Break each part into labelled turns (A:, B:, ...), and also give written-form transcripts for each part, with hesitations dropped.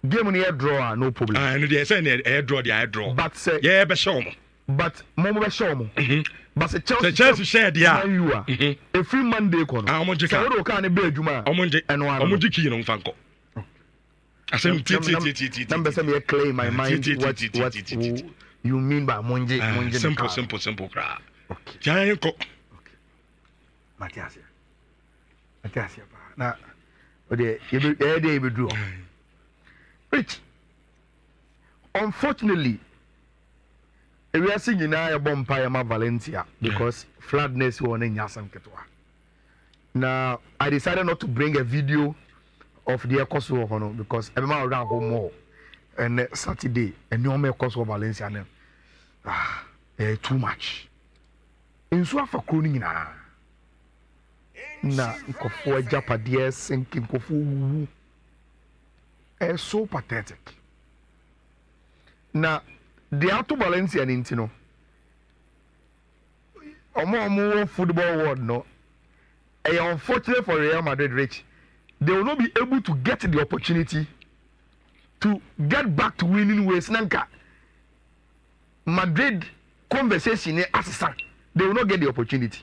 A: game near draw no problem.
B: Ah, no, they say air draw.
A: But say
B: yeah, be show mo.
A: But momo be show mo. But say
B: Chelsea share dia.
A: A free Monday kono.
B: Ah, omonje ka.
A: So ka ne be adwuma.
B: Omonje ki no mfanko. Asem ti.
A: Number say me claim my mind what you mean by monje.
B: Simple kra. Okay. Giant ko.
A: Matias. Na ode ye be draw. Rich. Unfortunately, we are seeing now a bomb ma Valencia because flatness won in Yasam Ketwa. Now I decided not to bring a video of the Kosovo Hono because I'm around home more and Saturday and no more Kosovo Valencia too much. In so for crooning na nkofo Japadie sinking nkofo is so pathetic. Now, the Auto Valencia Nintino, more football world, no. Unfortunately for Real Madrid, Rich, they will not be able to get the opportunity to get back to winning ways. Nanka Madrid conversation assistant, they will not get the opportunity.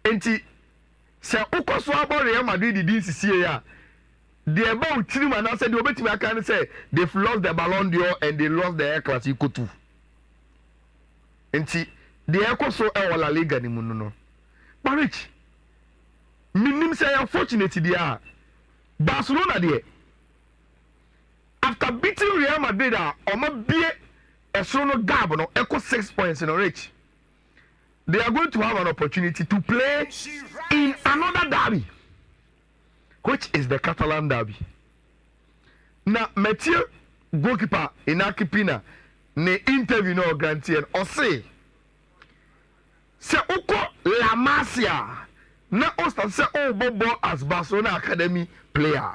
A: And say, about Real Madrid, didn't see here. They about team and I said I can say they've lost the Ballon d'Or and they lost the Air Clasico too. And see, the Air Clasico La Liga ni no. But Rich, minim say unfortunate they are. Barcelona there. After beating Real Madrid, Oma be a solo gap no echo 6 points in a Rich. They are going to have an opportunity to play in another derby, which is the Catalan derby. Now, Mathieu goalkeeper in Akipina ne interview no granted or say uko La Masia na osta say bobo as Barcelona academy player.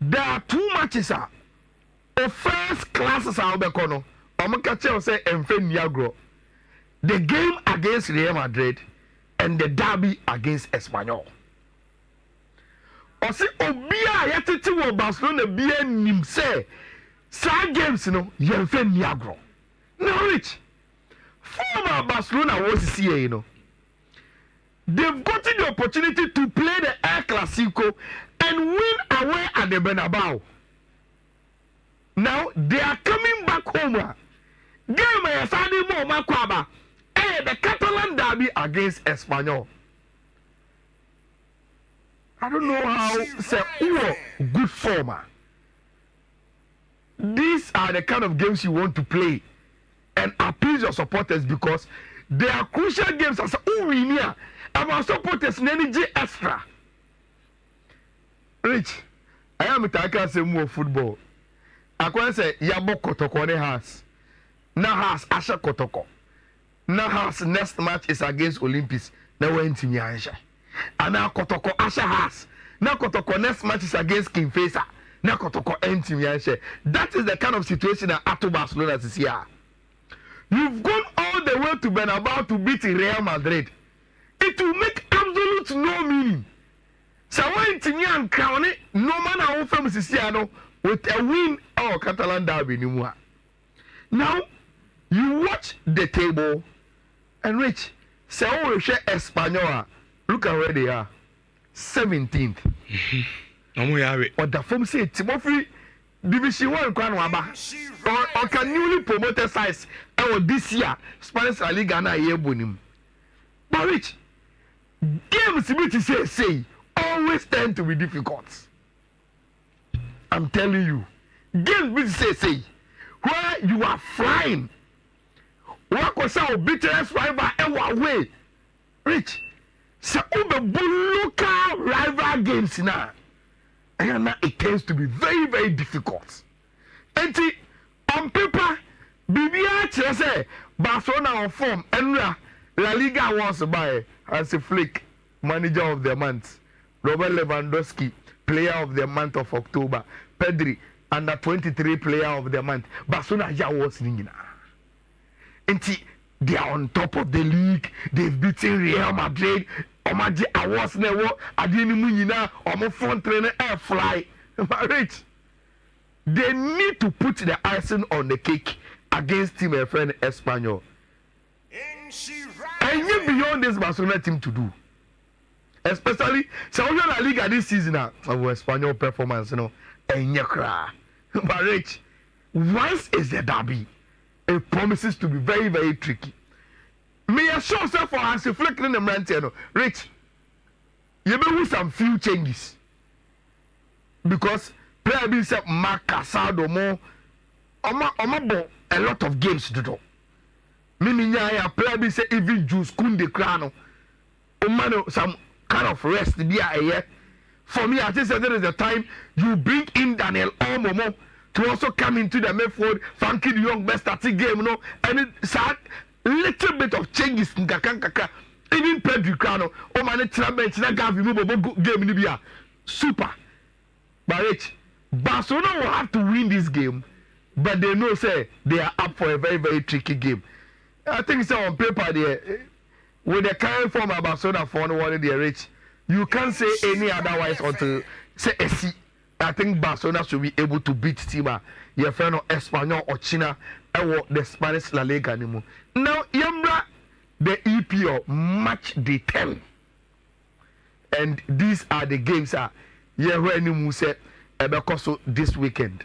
A: There are 2 matches of first classes are obekono. Omakache say emfe niagro. The game against Real Madrid and the derby against Espanyol. Or say Obia yatiti wo Barcelona bia nim say sa games no yemfe niagro. Now Rich, former Barcelona was here, you know. They've gotten the opportunity to play the El Clasico and win away at the Bernabeu. Now they are coming back home. Game Sadi Mo Makwaba. The Catalan derby against Espanyol. I don't know how say good former. These are the kind of games you want to play and appease your supporters because they are crucial games as we near our supporters energy extra. Rich, I am a taka say more football. I can say Yabo Kotoko ne has. Na has Asha Kotoko. Now has next match is against Olympics. Now we're in Tinyanja. And now Kotoko Asha has. Now Kotoko next match is against King Faisal. Now Kotoko and Tinyanja. That is the kind of situation that Ato Barcelona is here. You've gone all the way to Bernabeu to beat Real Madrid. It will make absolute no meaning. So when Tinyan crown it, no man our famous is here with a win or Catalan derby anymore. Now you watch the table. And Rich, say we share Espanyol. Look at where they are. 17th. Or the form say Timothy Division 1 Kwanwaba. Or can newly promoted size or this year Spanish Liga na yebunim. But Rich, games which say always tend to be difficult. I'm telling you. Games which say where you are flying. What was our biggest rival ever way? Rich, so over local rival games now, and it tends to be very, very difficult. And on paper, BBI say Barcelona on form, and La Liga wants to buy as a flick manager of the month, Robert Lewandowski, player of the month of October, Pedri, under 23 player of the month. Barcelona was ringing. And they are on top of the league. They've beaten Real Madrid. I was never. I didn't mean I'm a front trainer air fly. Rich, they need to put the icing on the cake against team a friend Espanyol. And yet beyond this Barcelona team to do. Especially so La Liga this season our Espanyol performance, and yakra. But Rich, once is the derby, it promises to be very, very tricky. Me assure self for us reflecting the man, Rich, you may lose some few changes. Because player be said Mark Casado more a lot of games to do. Meaning ya player be say even Juice Kunde Krano. Some kind of rest be a year. For me, I think there is a time you bring in Daniel Omomo to also come into the midfield, Frankie the Young best starting game, and it's a little bit of changes in Kaka. Even Pedro Krano, man, bench na Gavi move game in Libya. Super. But Rich, Barcelona will have to win this game, but they know say they are up for a very, very tricky game. I think it's on paper there. With the current form of Barcelona for one they Rich, you can't say any otherwise until say SC. I think Barcelona should be able to beat Tima, your friend of Espanyol or China, or the Spanish La Liga anymore. Now, Yambra, the EPO match day 10. And these are the games that you said this weekend.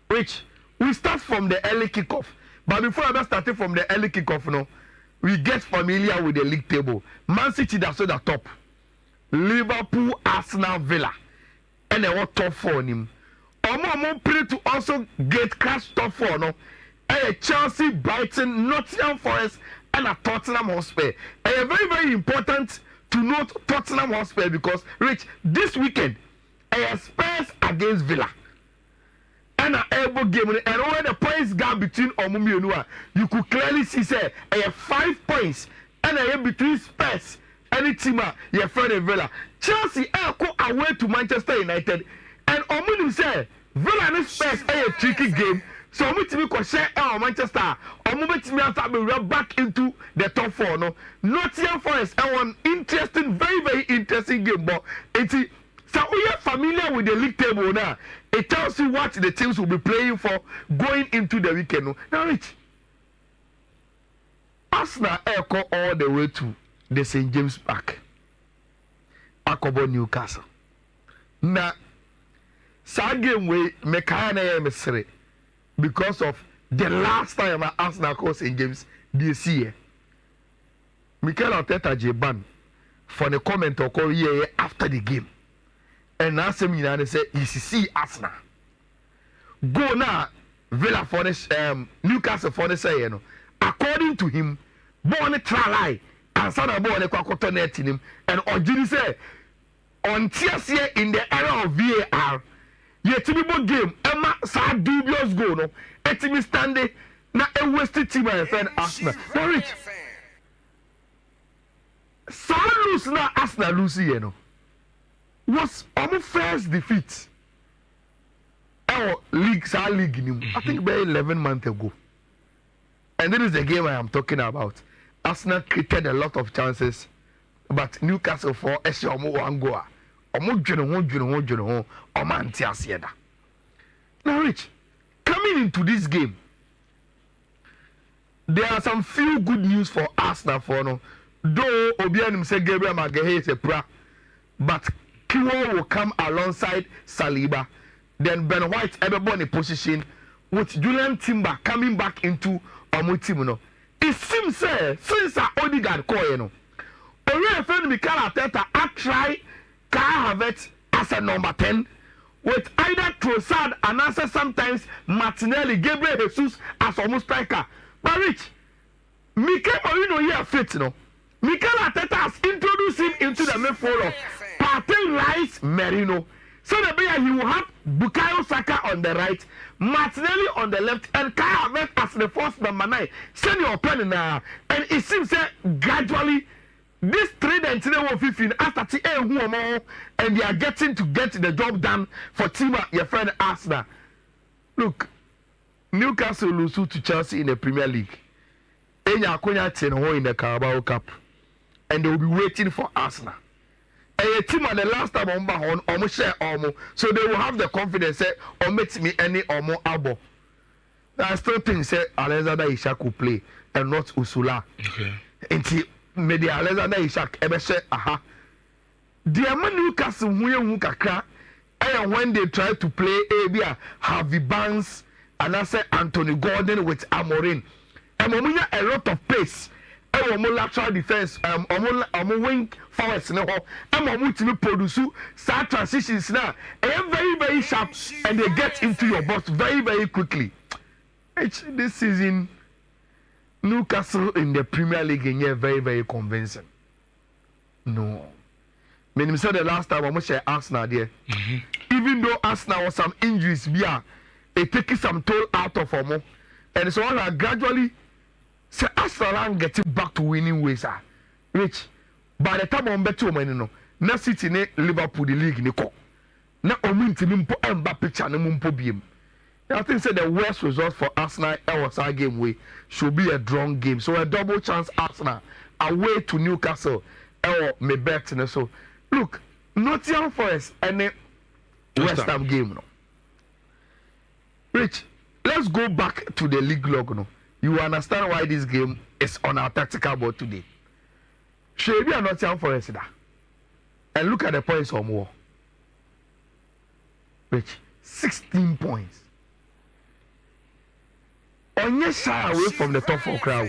A: Which we start from the early kickoff. But before I start from the early kickoff, we get familiar with the league table. Man City that's at the top. Liverpool, Arsenal, Villa. And they want top 4 on him. Omo play to also get cash top 4 no. And Chelsea, Brighton, Nottingham Forest, and a Tottenham Hotspur. And very, very important to note Tottenham Hotspur because Rich, this weekend, Spurs against Villa. And an elbow game, and over the points gap between Omumi and Noah, you could clearly see say 5 points, and between Spurs and the team, your friend Villa. Chelsea go away to Manchester United, and Omuni say Villa and Spurs a tricky game. So Omuni can share Manchester. Omuni have to be back into the top 4. No, Nottingham Forest one interesting, very, very interesting game, but it's. So we are familiar with the league table now. It tells you what the teams will be playing for going into the weekend. Now, Rich, Arsenal echo all the way to the St. James Park. Akobo Newcastle. Now, that game we make a because of the last time Arsenal called St. James this year. Mikel Arteta Jeban for the comment or call here after the game. And now some you say ECC Arsenal. Go now Villa for this Newcastle for this according to him, born try and son of born a kwakoto net in him and Ojini say on TSA in the era of VAR, yet to game Emma sa dubious go no etimi standing na a wasted team and friend Arsenal. Rich. Sa lose na Arsenal lose was our first defeat. Our league, I think about 11 months ago. And this is the game I am talking about. Arsenal created a lot of chances, but Newcastle for Eshomo Wangoa. Now, Rich, coming into this game, there are some few good news for Arsenal for no. Though Obianim said Gabriel Magalhaes is a pra, but Kiwo will come alongside Saliba. Then Ben White everybody position with Julian Timber coming back into our team. It seems since Odegaard call already friend Mikel Arteta I try Kai Havertz as a number 10 with either Trossard and also sometimes Martinelli, Gabriel Jesus as almost striker. But Rich, Mikel Marino here fit Mikel Arteta has introduced him into the midfield of Partey, Rice, Merino. So the player he will have Bukayo Saka on the right, Martinelli on the left, and Kai Havertz as the first number 9. Send your pen now, and it seems that gradually this trade and today will 15 after TA and they are getting to get the job done for Tima, your friend Arsenal. Look, Newcastle lose to Chelsea in the Premier League. In the Carabao Cup, and they will be waiting for Arsenal. a team at the last time on Bahon, almost share almost, so they will have the confidence say, or makes me any or more abo. I still think say Alexander Ishak will play and not Usula.
B: Okay.
A: Until maybe Alexander Ishak ever say, aha. The man Newcastle who kakra, and when they try to play Abia, Harvey Barnes, and I say Anthony Gordon with Amorin, and a lot of pace. Omo lateral defense omo wing forwards ne ho omo timi produce start transitions now very very sharp and they get into your box very very quickly. This season Newcastle in the Premier League is very very convincing. No, meaning say the last time omo share Arsenal there, even though Arsenal was some injuries it taking some toll out of omo, and so on gradually. So Arsenal getting back to winning ways Rich, by the time on better money no, na City ne Liverpool the league ni ko. Na omu ntimi mpo emba picture ne mpo biem. I think say the worst result for Arsenal was our game way should be a drawn game. So a double chance Arsenal away to Newcastle. Me bet ne so. Look, Nottingham Forest and West Ham game no. Rich, let's go back to the league log no. You understand why this game is on our tactical board today. Should be a Nottingham Forest da. And look at the points or more. Which 16 points. On your side away from the top 4 crowd.